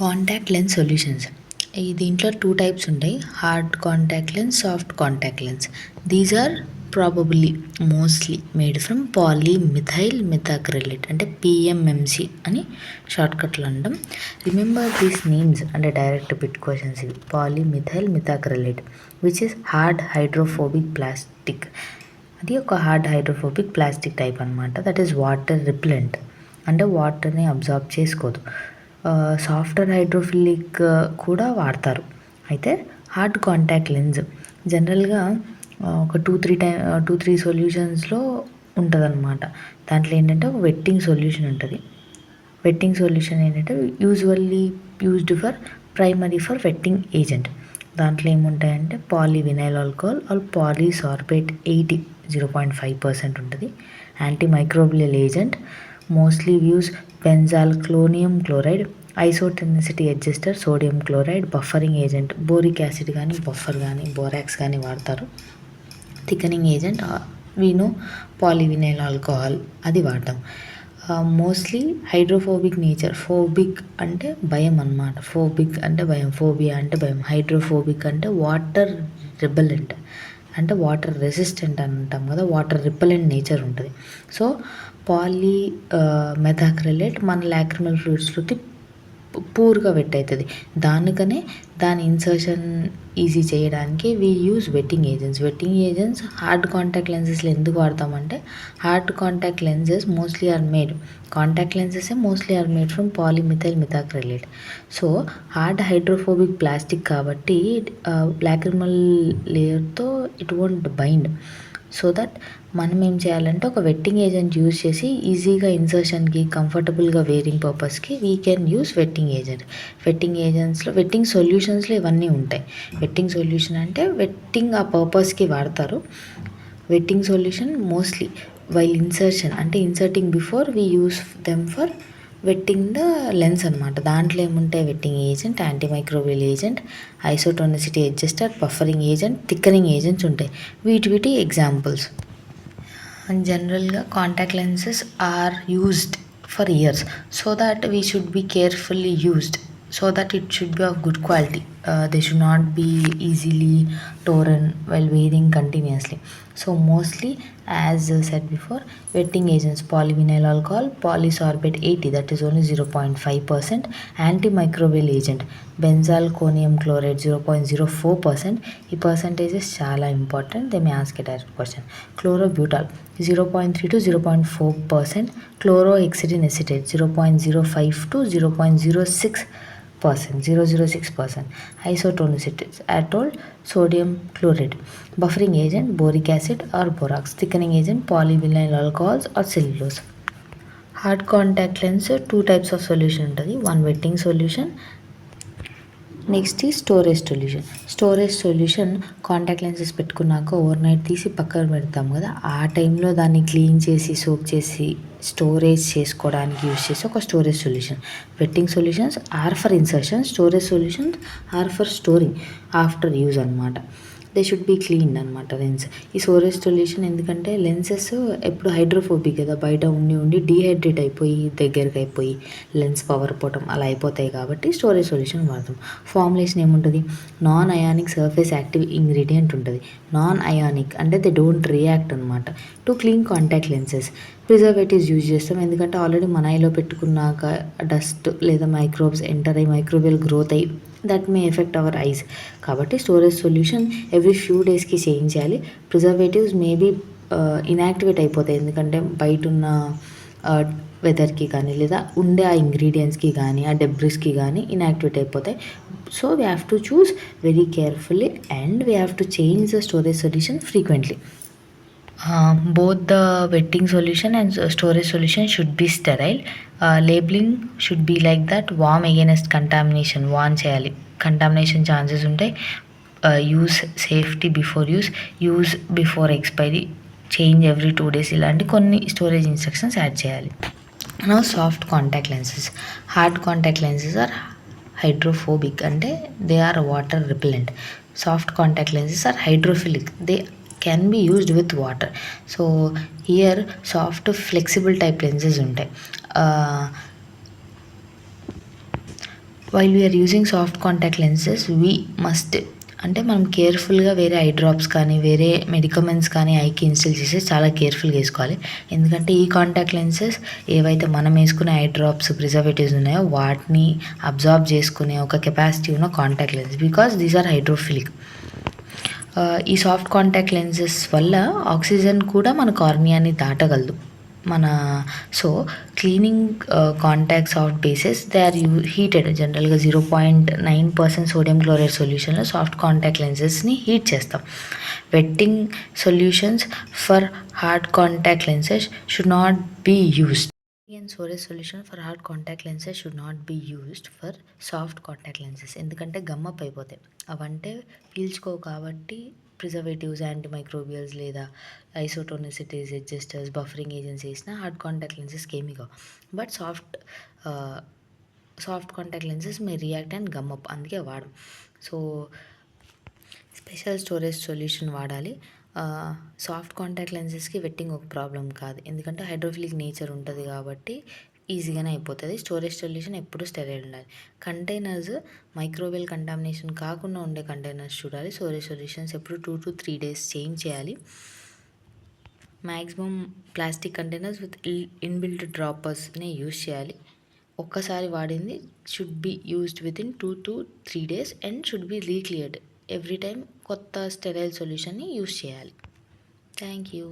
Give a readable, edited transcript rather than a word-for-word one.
Contact lens solutions. ఈ దీంట్లో 2 types ఉంటాయి. Hard contact lens, soft contact lens. These are probably mostly made from polymethyl methacrylate అంటే PMMC అని షార్ట్కట్లో అంటాం. రిమెంబర్ దీస్ నేమ్స్ అంటే డైరెక్ట్ బిట్ క్వశ్చన్స్ ఇవి. Polymethyl methacrylate which is hard hydrophobic plastic. అది ఒక హార్డ్ హైడ్రోఫోబిక్ ప్లాస్టిక్ టైప్ అనమాట. That is water repellent అంటే వాటర్ని అబ్జార్బ్ చేసుకోదు. సాఫ్ట్వేర్ హైడ్రోఫిలిక్ కూడా వాడతారు. అయితే హార్డ్ కాంటాక్ట్ లెన్స్ జనరల్గా ఒక 2-3 సొల్యూషన్స్లో ఉంటుంది అనమాట. దాంట్లో ఏంటంటే ఒక వెట్టింగ్ సొల్యూషన్ ఉంటుంది. వెట్టింగ్ సొల్యూషన్ ఏంటంటే usually used for primary for wetting agent. దాంట్లో ఏముంటాయంటే పాలీవినైల్ ఆల్కహాల్ ఆర్ పాలీసార్బేట్ 0.5% ఉంటుంది. Anti microbial agent mostly use benzalkonium chloride, isotonicity adjuster sodium chloride, buffering agent boric acid కానీ బఫర్ కానీ borax కానీ వాడతారు. Thickening agent వీనో polyvinyl alcohol అది వాడతాం. Mostly hydrophobic nature. ఫోబిక్ అంటే భయం అన్నమాట. ఫోబిక్ అంటే భయం, ఫోబియా అంటే భయం. హైడ్రోఫోబిక్ అంటే వాటర్ రిపెలెంట్ అంటే వాటర్ రెసిస్టెంట్ అంటాం కదా, వాటర్ రిపెలెంట్ నేచర్ ఉంటుంది. సో మెథాక్రిలేట్ మన లాక్రిమల్ ఫ్లూయిడ్స్లో పూర్గా వెట్ అవుతుంది. దానికనే దాని ఇన్సర్షన్ ఈజీ చేయడానికి we use wetting agents hard contact లెన్సెస్లో ఎందుకు వాడతామంటే hard contact lenses mostly are made from polymethyl methacrylate. So hard hydrophobic plastic కాబట్టి లాక్రిమల్ లేయర్తో it won't bind. So that మనం ఏం చేయాలంటే ఒక వెట్టింగ్ ఏజెంట్ యూజ్ చేసి ఈజీగా ఇన్సర్షన్కి కంఫర్టబుల్గా వేరింగ్ పర్పస్కి we can use wetting wetting సొల్యూషన్స్లో ఇవన్నీ ఉంటాయి. వెట్టింగ్ సొల్యూషన్ అంటే వెట్టింగ్ ఆ పర్పస్కి వాడతారు. Wetting solution mostly while insertion అంటే inserting before we use them for wetting the lens అనమాట. దాంట్లో ఏముంటాయి wetting agent, antimicrobial agent, isotonicity adjuster, buffering agent, thickening agents ఉంటాయి. వీటి ఎగ్జాంపుల్స్. జనరల్గా contact lenses are used for years so that we should be carefully used so that it should be of good quality. They should not be easily torn while wearing continuously. So mostly, as said before, wetting agents polyvinyl alcohol, polysorbate 80 that is only 0.5%, antimicrobial agent benzalkonium chloride 0.04%. ఈ percentages చాలా important. They may ask a direct question. Chlorobutyl 0.3 to 0.4%, chlorohexidine acetate 0.05 to 0.06%, isotonicity atol sodium chloride, buffering agent boric acid or borax, thickening agent polyvinyl alcohols or cellulose. Hard contact lens 2 types of solution ఉంటుంది. one wetting solution, next ఈ storage solution contact lenses పెట్టుకున్నాక over night తీసి పక్కన పెడతాం కదా, ఆ టైంలో దాన్ని క్లీన్ చేసి సోక్ చేసి స్టోరేజ్ చేసుకోవడానికి యూజ్ చేసి ఒక storage solution. Wetting solutions are for insertion, storage solutions are for storing after use అనమాట. దే షుడ్ బీ క్లీన్డ్ అనమాట లెన్స్. ఈ స్టోరేజ్ సొల్యూషన్ ఎందుకంటే లెన్సెస్ ఎప్పుడు హైడ్రోఫోబిక్ కదా, బయట ఉండి డీహైడ్రేట్ అయిపోయి దగ్గరికి అయిపోయి లెన్స్ పవర్ పోవటం అలా అయిపోతాయి కాబట్టి స్టోరేజ్ సొల్యూషన్ వాడతాం. ఫార్ములేషన్ ఏముంటుంది, non ionic surface active ingredient ఉంటుంది. నాన్ అయానిక్ అంటే దే డోంట్ రియాక్ట్ అనమాట. To clean contact lenses preservatives use చేస్తాం, ఎందుకంటే ఆల్రెడీ మన ఐలో పెట్టుకున్నాక డస్ట్ లేదా మైక్రోబ్స్ ఎంటర్ అయ్యి మైక్రోబియల్ గ్రోత్ అయ్యి that may affect our eyes. కాబట్టి స్టోరేజ్ సొల్యూషన్ ఎవ్రీ ఫ్యూ డేస్కి చేంజ్ చేయాలి. ప్రిజర్వేటివ్స్ మేబీ ఇన్యాక్టివేట్ అయిపోతాయి, ఎందుకంటే బయట ఉన్న వెదర్కి కానీ లేదా ఉండే ఆ ఇంగ్రీడియంట్స్కి కానీ ఆ డెబ్రిస్కి కానీ ఇన్యాక్టివేట్ అయిపోతాయి. So we have to choose very carefully and we have to change the storage solution frequently. Both the wetting solution and storage solution should be sterile. Labeling should be like that, warm against contamination, warn చేయాలి. Contamination chances ఉంటాయి. Use safety before use before expiry, change every 2 days, ఇలాంటి కొన్ని storage instructions add చేయాలి. Now soft contact lenses. Hard contact lenses are hydrophobic అంటే they are water repellent. Soft contact lenses are hydrophilic, they can be used with water. So here soft flexible type lenses ఉంటాయి. While we are using soft contact lenses we must అంటే మనం కేర్ఫుల్గా వేరే eye drops కానీ వేరే మెడికమెంట్స్ కానీ ఐకి install చేసి చాలా కేర్ఫుల్గా వేసుకోవాలి. ఎందుకంటే ఈ కాంటాక్ట్ లెన్సెస్ ఏవైతే మనం వేసుకునే ఐ డ్రాప్స్ ప్రిజర్వేటివ్స్ ఉన్నాయో వాటిని అబ్జార్బ్ చేసుకునే ఒక కెపాసిటీ ఉన్న contact lens, because these are hydrophilic. ఈ సాఫ్ట్ కాంటాక్ట్ లెన్సెస్ వల్ల ఆక్సిజన్ కూడా మన కార్నియాని దాటగలదు. So cleaning contact soft bases they are heated. జనరల్గా 0.9% సోడియం క్లోరైడ్ సొల్యూషన్లో సాఫ్ట్ కాంటాక్ట్ లెన్సెస్ని హీట్ చేస్తాం. Wetting solutions for hard contact lenses should not be used. And storage solution for hard contact lenses should not be used for soft contact lenses. ఎందుకంటే gum up అయిపోతాయి. అవంటే పీల్చుకోవు కాబట్టి preservatives, యాంటీమైక్రోబియల్స్ లేదా isotonicities, adjusters, buffering agents వేసిన hard contact లెన్సెస్కి ఏమీ కావు. But soft contact lenses may react and gum up, అందుకే వాడం. సో స్పెషల్ స్టోరేజ్ సొల్యూషన్ వాడాలి. సాఫ్ట్ కాంటాక్ట్ లెన్సెస్కి వెట్టింగ్ ఒక ప్రాబ్లం కాదు, ఎందుకంటే హైడ్రోఫిలిక్ నేచర్ ఉంటుంది కాబట్టి ఈజీగానే అయిపోతుంది. స్టోరేజ్ సొల్యూషన్ ఎప్పుడు స్టెరైల్ ఉండాలి. కంటైనర్స్ మైక్రోవేల్ కంటామినేషన్ కాకుండా ఉండే కంటైనర్స్ చూడాలి. స్టోరేజ్ సొల్యూషన్స్ ఎప్పుడు 2 to 3 days చేంజ్ చేయాలి. Maximum plastic containers with inbuilt డ్రాపర్స్ని యూజ్ చేయాలి. ఒక్కసారి వాడింది should be used within 2 to 3 days and should be recleared every time. కొత్త స్టెరైల్ సొల్యూషన్ని యూజ్ చేయాలి. Thank you.